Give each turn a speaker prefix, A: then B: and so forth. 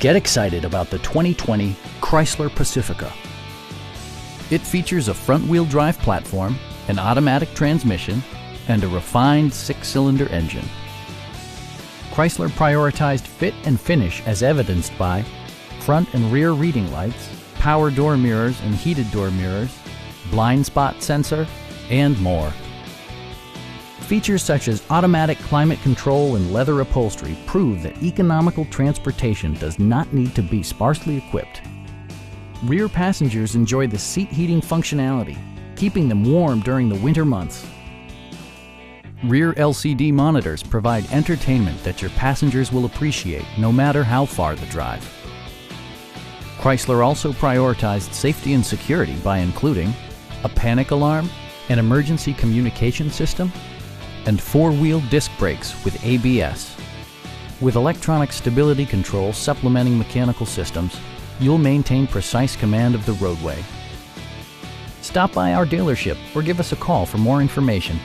A: Get excited about the 2020 Chrysler Pacifica. It features a front-wheel drive platform, an automatic transmission, and a refined 6-cylinder engine. Chrysler prioritized fit and finish as evidenced by front and rear reading lights, power door mirrors and heated door mirrors, blind spot sensor, and more. Features such as automatic climate control and leather upholstery prove that economical transportation does not need to be sparsely equipped. Rear passengers enjoy the seat heating functionality, keeping them warm during the winter months. Rear LCD monitors provide entertainment that your passengers will appreciate no matter how far the drive. Chrysler also prioritized safety and security by including a panic alarm, an emergency communication system, and 4-wheel disc brakes with ABS. With electronic stability control supplementing mechanical systems, you'll maintain precise command of the roadway. Stop by our dealership or give us a call for more information.